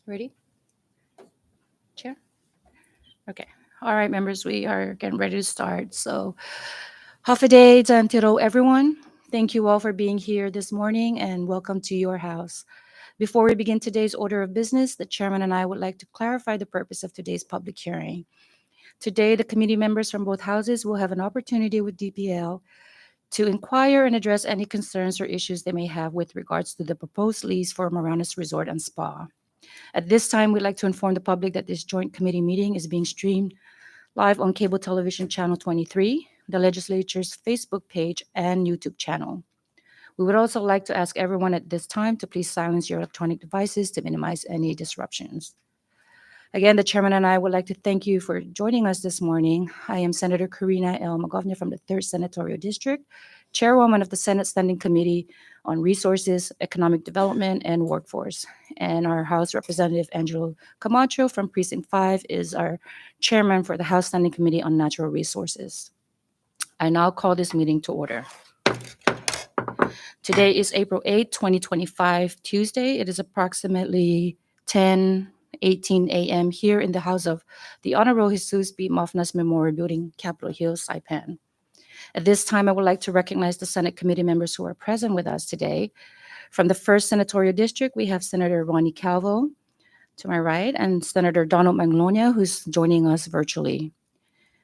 Ready? Chair? Okay. All right, members, we are getting ready to start. So, Hafaday Tantiro, everyone. Thank you all for being here this morning and welcome to your house. Before we begin today's order of business, the chairman and I would like to clarify the purpose of today's public hearing. Today, the committee members from both houses will have an opportunity with DPL to inquire and address any concerns or issues they may have with regards to the proposed lease for Marana's Resort and Spa. At this time, we'd like to inform the public that this joint committee meeting is being streamed live on cable television channel 23, the legislature's Facebook page, and YouTube channel. We would also like to ask everyone at this time to please silence your electronic devices to minimize any disruptions. Again, the chairman and I would like to thank you for joining us this morning. I am Senator Karina L. McGovney from the 3rd Senatorial District, chairwoman of the Senate Standing Committee on Resources, Economic Development, and Workforce. And our House Representative Angelo Camacho from Precinct 5 is our chairman for the House Standing Committee on Natural Resources. I now call this meeting to order. Today is April 8, 2025, Tuesday. It is approximately 10:18 a.m. here in the house of the Honorable Jesus B. Mafnas Memorial Building, Capitol Hill, Saipan. At this time, I would like to recognize the Senate committee members who are present with us today. From the 1st Senatorial District, we have Senator Ronnie Calvo to my right and Senator Donald Magnolia, who's joining us virtually.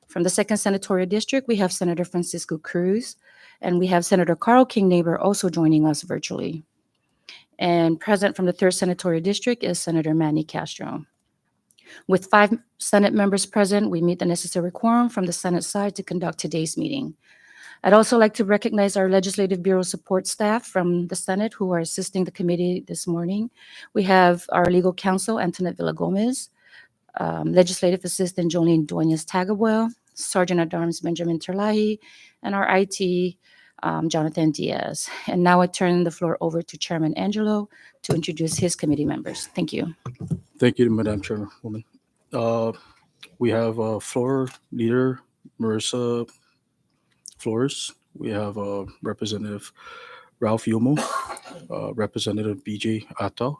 From the 2nd Senatorial District, we have Senator Francisco Cruz, and we have Senator Carl King Neighbor also joining us virtually. And present from the 3rd Senatorial District is Senator Manny Castro. With 5 Senate members present, we meet the necessary quorum from the Senate side to conduct today's meeting. I'd also like to recognize our Legislative Bureau support staff from the Senate who are assisting the committee this morning. We have our legal counsel, Antoinette Villagomez, Legislative Assistant Jolene Duenas Tagabuel, Sergeant at Arms Benjamin Terlahi, and our IT, Jonathan Diaz. And now I turn the floor over to Chairman Angelo to introduce his committee members. Thank you. Thank you, Madam Chairwoman. Uh, we have Floor Leader Marissa Flores. We have Representative Ralph Yumo, Representative BJ Atta,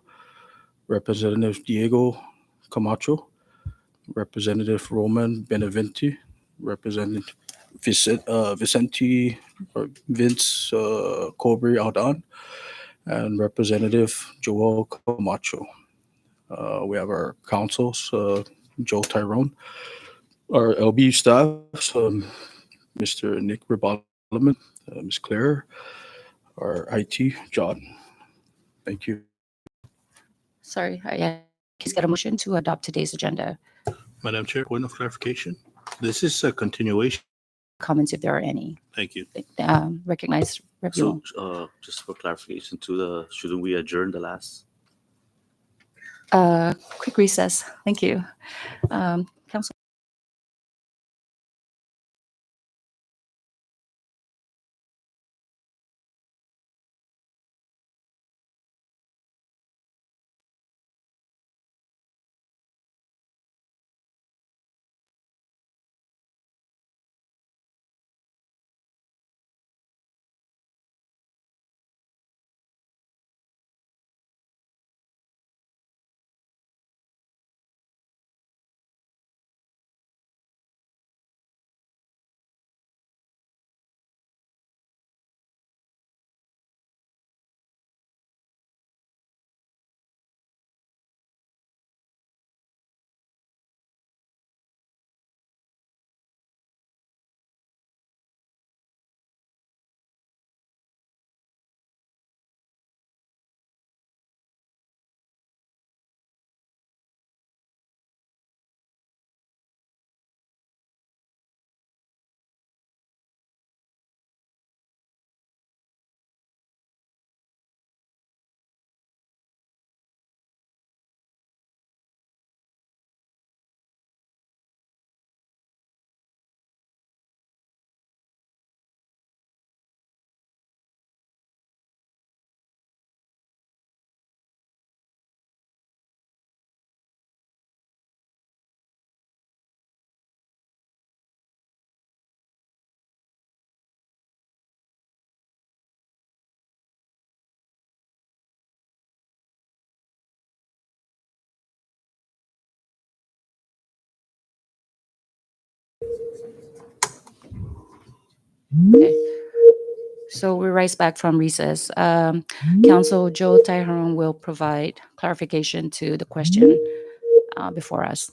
Representative Diego Camacho, Representative Roman Beneventi, Representative Vicente or Vince Cobri Aldan, and Representative Joel Camacho. We have our councils, Joe Tyrone, our LB staffs, Mr. Nick Rebalaman, Ms. Claire, our IT, John. Thank you. Sorry, please get a motion to adopt today's agenda. Madam Chair, point of clarification. This is a continuation. Comments if there are any. Thank you. Recognize Review. So, just for clarification, shouldn't we adjourn the last? Quick recess. Thank you. Council. Okay. So we rise back from recess. Council Joe Tyrone will provide clarification to the question before us.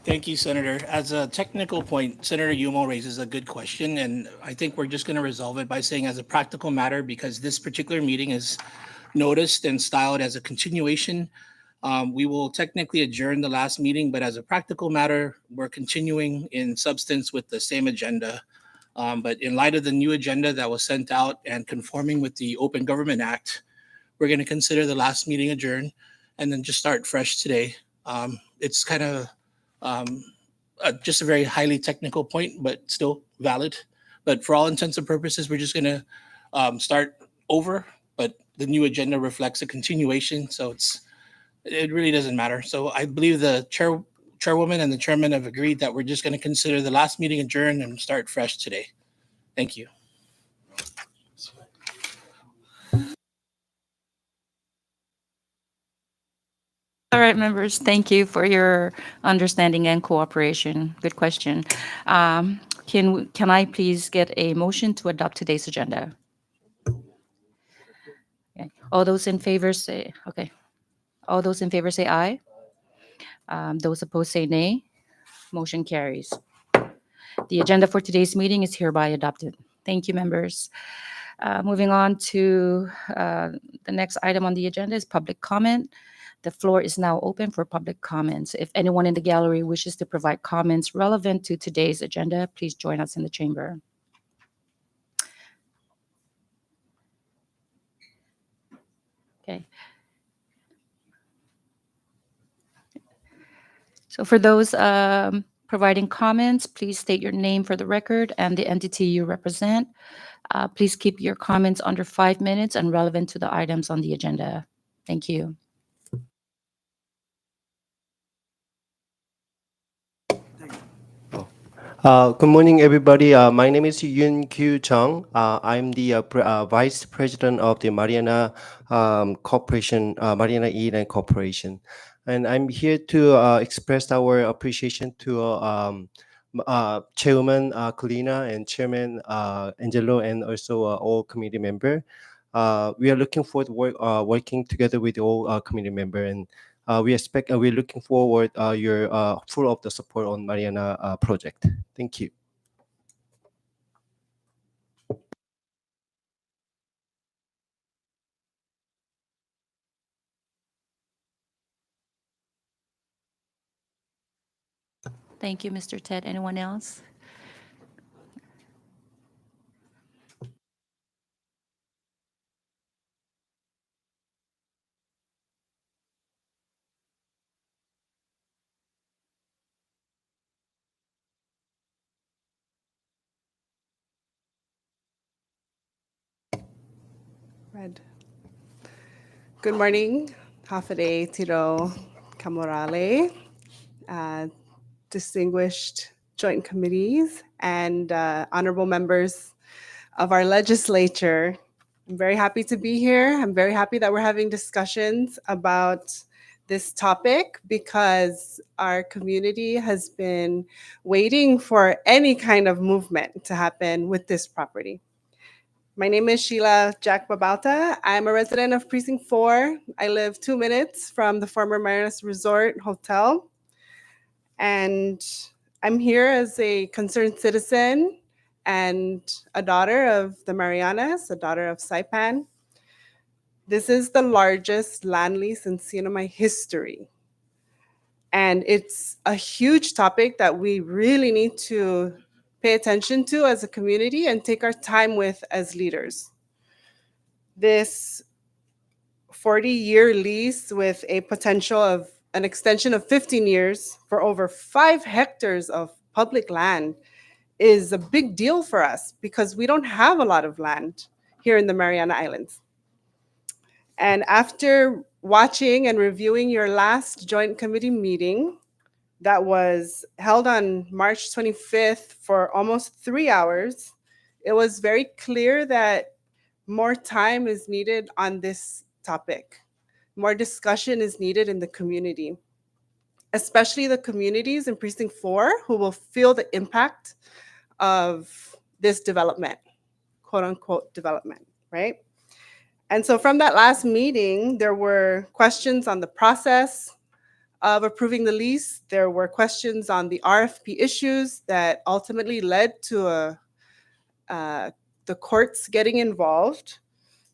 Thank you, Senator. As a technical point, Senator Yumo raises a good question, and I think we're just going to resolve it by saying as a practical matter, because this particular meeting is noticed and styled as a continuation. We will technically adjourn the last meeting, but as a practical matter, we're continuing in substance with the same agenda. But in light of the new agenda that was sent out and conforming with the Open Government Act, we're going to consider the last meeting adjourned and then just start fresh today. It's kind of um, just a very highly technical point, but still valid. But for all intents and purposes, we're just going to start over. But the new agenda reflects a continuation, so it really doesn't matter. So I believe the chairwoman and the chairman have agreed that we're just going to consider the last meeting adjourned and start fresh today. Thank you. All right, members, thank you for your understanding and cooperation. Good question. Can I please get a motion to adopt today's agenda? Okay. All those in favor say, okay. All those in favor say aye. Those opposed say nay. Motion carries. The agenda for today's meeting is hereby adopted. Thank you, members. Moving on to the next item on the agenda is public comment. The floor is now open for public comments. If anyone in the gallery wishes to provide comments relevant to today's agenda, please join us in the chamber. Okay. So for those providing comments, please state your name for the record and the entity you represent. Please keep your comments under 5 minutes and relevant to the items on the agenda. Thank you. Good morning, everybody. My name is Yoon Kyu Chung. I'm the Vice President of the Mariana Corporation, Mariana E-Land Corporation. And I'm here to express our appreciation to Chairman Kulina and Chairman Angelo, and also all committee member. We are looking forward to working together with all committee member, and we're looking forward your full of the support on Mariana project. Thank you. Thank you, Mr. Ted. Anyone else? Red. Good morning, Hafide Tiro Kamorale, distinguished joint committees, and honorable members of our legislature. I'm very happy to be here. I'm very happy that we're having discussions about this topic because our community has been waiting for any kind of movement to happen with this property. My name is Sheila Jack Babauta. I'm a resident of Precinct 4. I live 2 minutes from the former Marianas Resort Hotel. And I'm here as a concerned citizen and a daughter of the Marianas, a daughter of Saipan. This is the largest land lease in CNMI history. And it's a huge topic that we really need to pay attention to as a community and take our time with as leaders. This 40-year lease with a potential of an extension of 15 years for over 5 hectares of public land is a big deal for us because we don't have a lot of land here in the Mariana Islands. And after watching and reviewing your last joint committee meeting, that was held on March 25th for almost 3 hours. It was very clear that more time is needed on this topic. More discussion is needed in the community, especially the communities in Precinct 4 who will feel the impact of this development, quote unquote development, right? And so from that last meeting, there were questions on the process of approving the lease. There were questions on the RFP issues that ultimately led to the courts getting involved.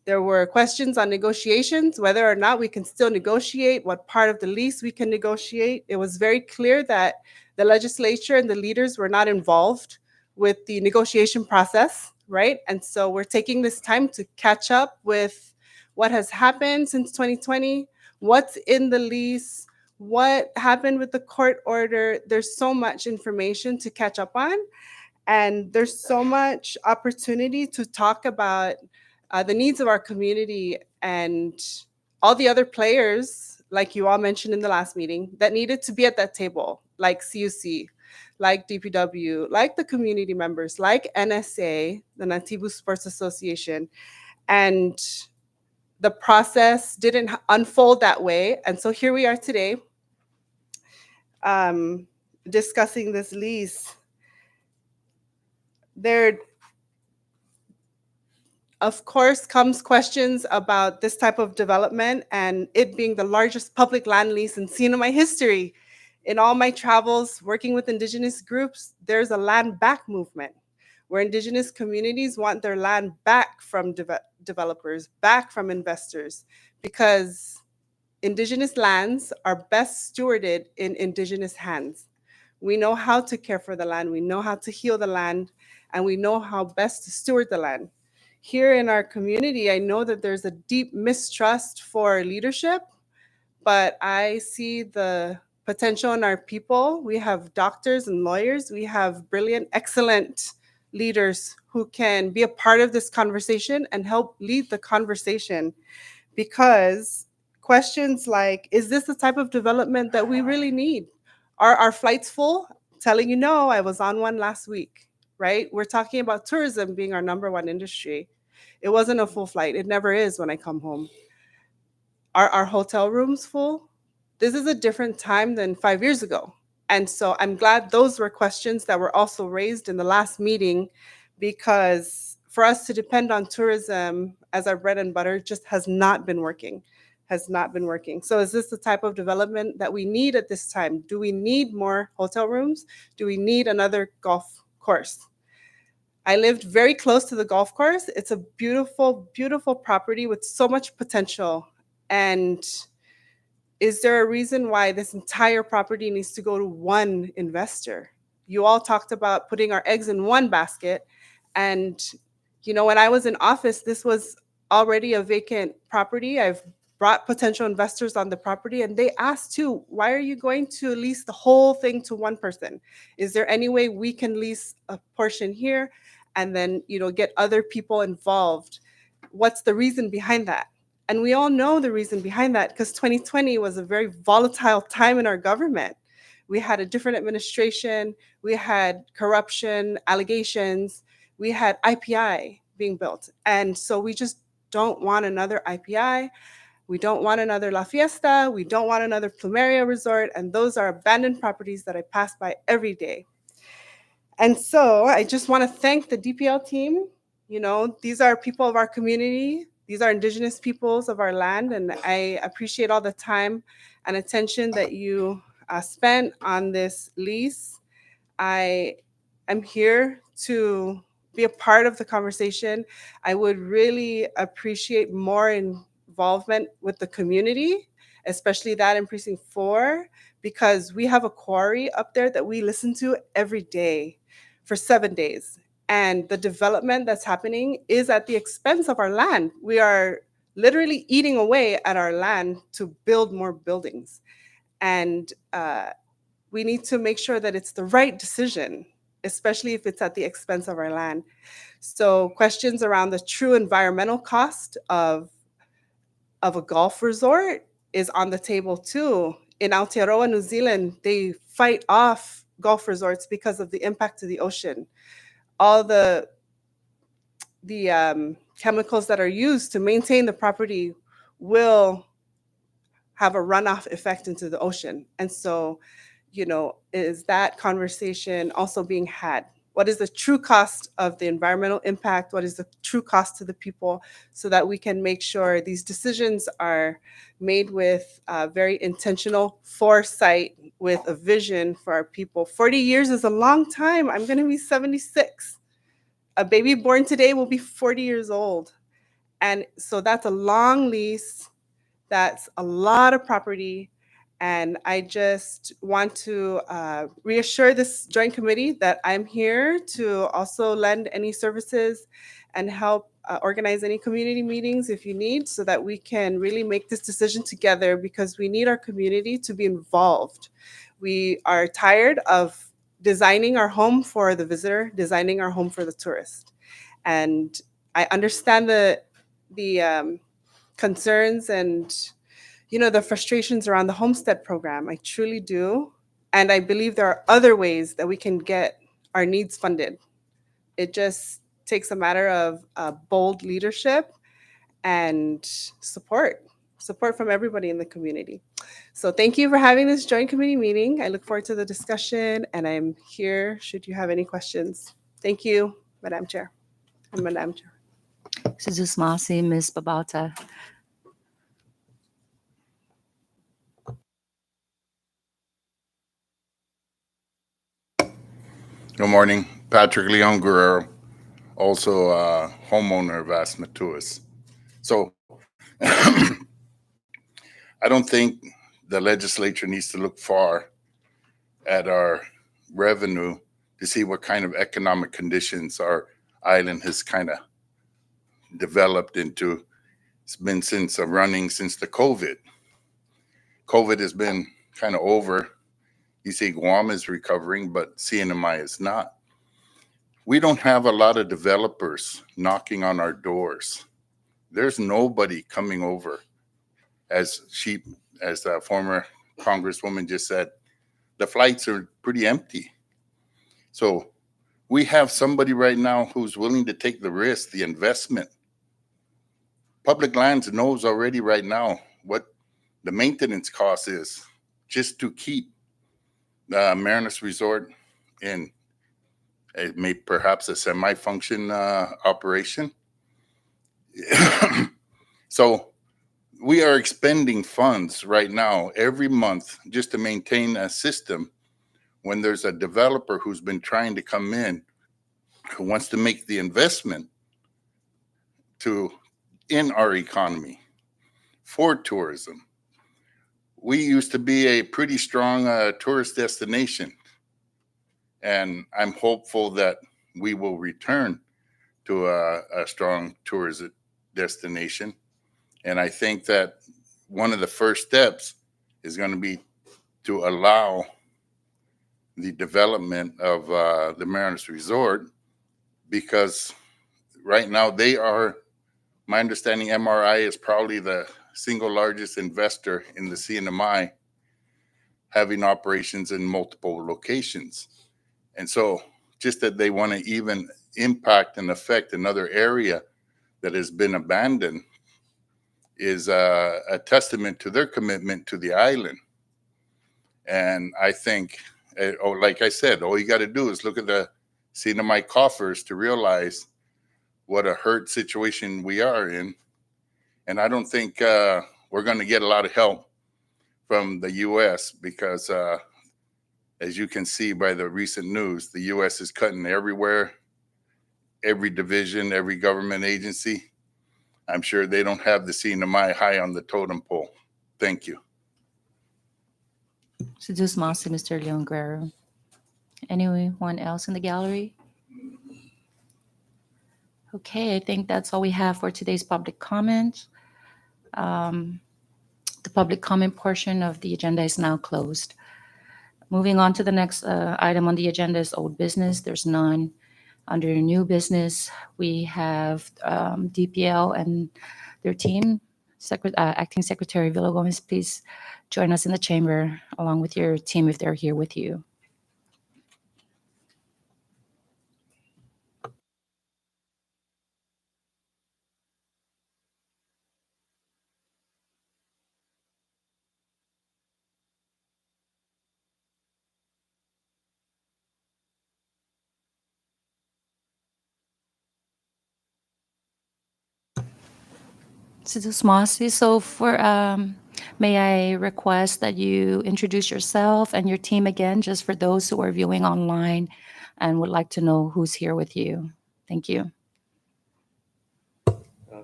There were questions on negotiations, whether or not we can still negotiate, what part of the lease we can negotiate. It was very clear that the legislature and the leaders were not involved with the negotiation process, right? And so we're taking this time to catch up with what has happened since 2020, what's in the lease, what happened with the court order. There's so much information to catch up on. And there's so much opportunity to talk about the needs of our community and all the other players, like you all mentioned in the last meeting, that needed to be at that table, like CUC, like DPW, like the community members, like NSA, the Nativu Sports Association. And the process didn't unfold that way. And so here we are today discussing this lease. There, of course, comes questions about this type of development and it being the largest public land lease in CNMI history. In all my travels working with Indigenous groups, there's a land back movement where Indigenous communities want their land back from developers, back from investors, because Indigenous lands are best stewarded in Indigenous hands. We know how to care for the land, we know how to heal the land, and we know how best to steward the land. Here in our community, I know that there's a deep mistrust for leadership, but I see the potential in our people. We have doctors and lawyers, we have brilliant, excellent leaders who can be a part of this conversation and help lead the conversation, because questions like, is this the type of development that we really need? Are our flights full? Telling you no, I was on one last week, right? We're talking about tourism being our number one industry. It wasn't a full flight. It never is when I come home. Are our hotel rooms full? This is a different time than 5 years ago. And so I'm glad those were questions that were also raised in the last meeting, because for us to depend on tourism as our bread and butter just has not been working. Has not been working. So is this the type of development that we need at this time? Do we need more hotel rooms? Do we need another golf course? I lived very close to the golf course. It's a beautiful, beautiful property with so much potential. And is there a reason why this entire property needs to go to one investor? You all talked about putting our eggs in one basket. And, when I was in office, this was already a vacant property. I've brought potential investors on the property, and they asked too, why are you going to lease the whole thing to one person? Is there any way we can lease a portion here and then, get other people involved? What's the reason behind that? And we all know the reason behind that, because 2020 was a very volatile time in our government. We had a different administration, we had corruption allegations, we had IPI being built. And so we just don't want another IPI. We don't want another La Fiesta. We don't want another Plumeria Resort. And those are abandoned properties that I pass by every day. And so I just want to thank the DPL team. These are people of our community. These are Indigenous peoples of our land. And I appreciate all the time and attention that you spent on this lease. I am here to be a part of the conversation. I would really appreciate more involvement with the community, especially that in Precinct 4, because we have a quarry up there that we listen to every day for 7 days. And the development that's happening is at the expense of our land. We are literally eating away at our land to build more buildings. And we need to make sure that it's the right decision, especially if it's at the expense of our land. So questions around the true environmental cost of a golf resort is on the table too. in Aotearoa, New Zealand, they fight off golf resorts because of the impact to the ocean. All the chemicals that are used to maintain the property will have a runoff effect into the ocean. And so, is that conversation also being had? What is the true cost of the environmental impact? What is the true cost to the people, so that we can make sure these decisions are made with very intentional foresight, with a vision for our people? 40 years is a long time. I'm going to be 76. A baby born today will be 40 years old. And so that's a long lease. That's a lot of property. And I just want to reassure this joint committee that I'm here to also lend any services and help organize any community meetings if you need, so that we can really make this decision together, because we need our community to be involved. We are tired of designing our home for the visitor, designing our home for the tourist. And I understand the concerns and the frustrations around the homestead program. I truly do. And I believe there are other ways that we can get our needs funded. It just takes a matter of bold leadership and support from everybody in the community. So thank you for having this joint committee meeting. I look forward to the discussion, and I'm here should you have any questions. Thank you, Madam Chair and Madam Chair. Suzus Masi, Ms. Babauta. Good morning. Patrick Leon Guerrero, also a homeowner of Asmatuas. So I don't think the legislature needs to look far at our revenue to see what kind of economic conditions our island has kind of developed into. It's been running since the COVID. COVID has been kind of over. You see Guam is recovering, but CNMI is not. We don't have a lot of developers knocking on our doors. There's nobody coming over. As the former Congresswoman just said, the flights are pretty empty. So we have somebody right now who's willing to take the risk, the investment. Public Lands knows already right now what the maintenance cost is just to keep the Mariners Resort in perhaps a semi-function operation. So we are expending funds right now every month just to maintain a system when there's a developer who's been trying to come in, who wants to make the investment in our economy for tourism. We used to be a pretty strong tourist destination, and I'm hopeful that we will return to a strong tourist destination. And I think that one of the first steps is going to be to allow the development of the Mariners Resort, because right now my understanding, MRI is probably the single largest investor in the CNMI, having operations in multiple locations. And so just that they want to even impact and affect another area that has been abandoned is a testament to their commitment to the island. And I think, like I said, all you got to do is look at the CNMI coffers to realize what a hurt situation we are in. And I don't think we're going to get a lot of help from the U.S. because, as you can see by the recent news, the U.S. is cutting everywhere, every division, every government agency. I'm sure they don't have the CNMI high on the totem pole. Thank you. Suzus Masi, Mr. Leon Guerrero. Anyone else in the gallery? Okay, I think that's all we have for today's public comment. The public comment portion of the agenda is now closed. Moving on to the next item on the agenda is old business. There's none. Under new business, we have DPL and their team. Acting Secretary Villagomez, please join us in the chamber along with your team if they're here with you. Mrs. Mossy, may I request that you introduce yourself and your team again, just for those who are viewing online and would like to know who's here with you. Thank you.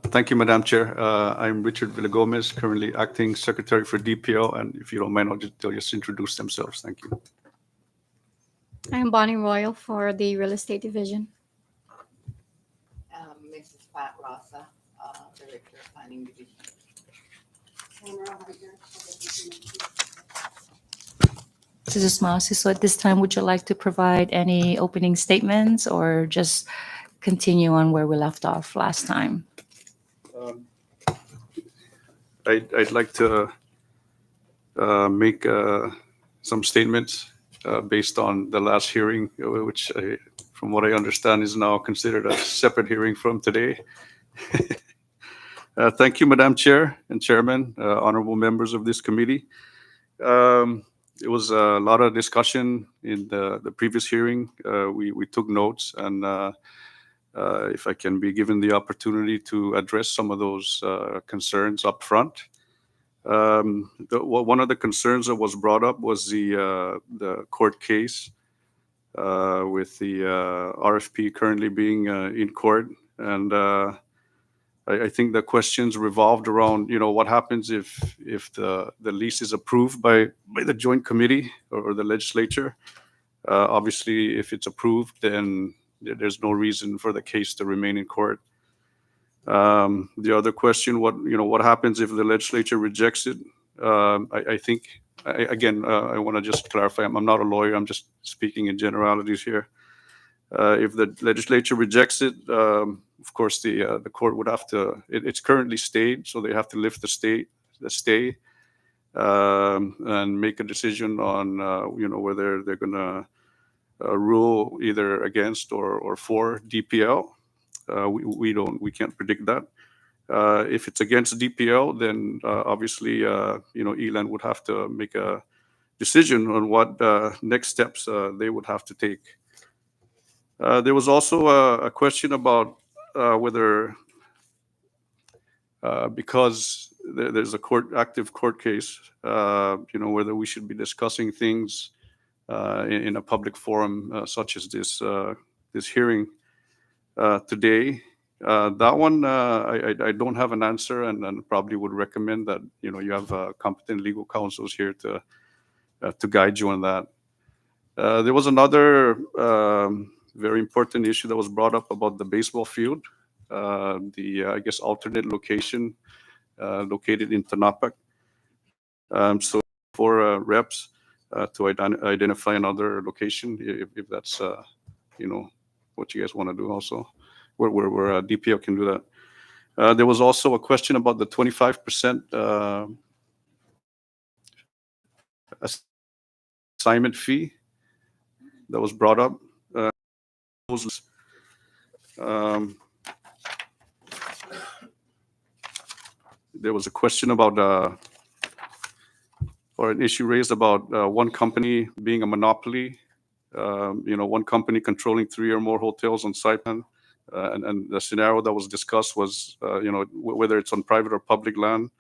Thank you, Madam Chair. I'm Richard Villagomez, currently Acting Secretary for DPO, and if you don't mind, they'll just introduce themselves. Thank you. I'm Bonnie Royal for the Real Estate Division. Mrs. Pat Rasa, Director of Planning Division. Mrs. Mossy, so at this time, would you like to provide any opening statements or just continue on where we left off last time? I'd like to make some statements based on the last hearing, which, from what I understand, is now considered a separate hearing from today. Thank you, Madam Chair and Chairman, honorable members of this committee. It was a lot of discussion in the previous hearing. We took notes, and if I can be given the opportunity to address some of those concerns up front. One of the concerns that was brought up was the court case with the RFP currently being in court. And I think the questions revolved around, what happens if the lease is approved by the joint committee or the legislature. Obviously, if it's approved, then there's no reason for the case to remain in court. The other question, what happens if the legislature rejects it? I think, again, I want to just clarify, I'm not a lawyer, I'm just speaking in generalities here. If the legislature rejects it, of course, the court would have to, it's currently stayed, so they have to lift the stay, and make a decision on, whether they're going to rule either against or for DPL. We can't predict that. If it's against DPL, then obviously, ELAN would have to make a decision on what next steps they would have to take. There was also a question about whether, because there's a active court case, whether we should be discussing things in a public forum such as this hearing today. That one, I don't have an answer, and probably would recommend that you have competent legal counsels here to guide you on that. There was another very important issue that was brought up about the baseball field, I guess alternate location located in Tanapak. So for reps to identify another location, if that's what you guys want to do also, where DPL can do that. There was also a question about the 25% assignment fee that was brought up. There was a question about, or an issue raised about one company being a monopoly, one company controlling 3 or more hotels on Saipan. And the scenario that was discussed was, whether it's on private or public land.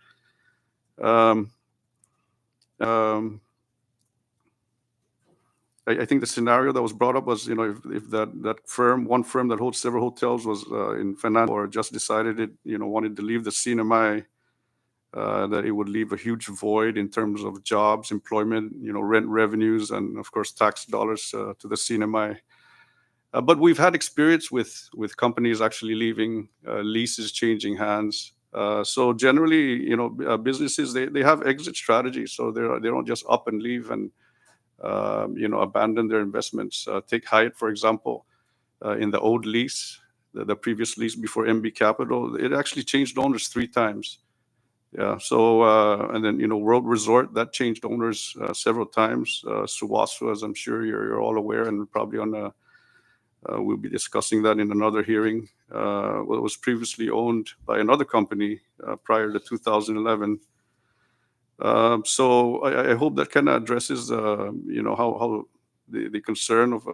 I think the scenario that was brought up was, if that one firm that holds several hotels was in financial or just decided it, wanted to leave the CNMI, that it would leave a huge void in terms of jobs, employment, rent revenues, and of course tax dollars to the CNMI. But we've had experience with companies actually leaving, leases changing hands. So generally, businesses, they have exit strategies, so they don't just up and leave and abandon their investments. Take Hyatt, for example, in the old lease, the previous lease before MB Capital, it actually changed owners 3 times. Yeah. So and then World Resort that changed owners several times. Suwasu, as I'm sure you're all aware, and probably we'll be discussing that in another hearing. Well, it was previously owned by another company prior to 2011. So I hope that kind of addresses how the concern of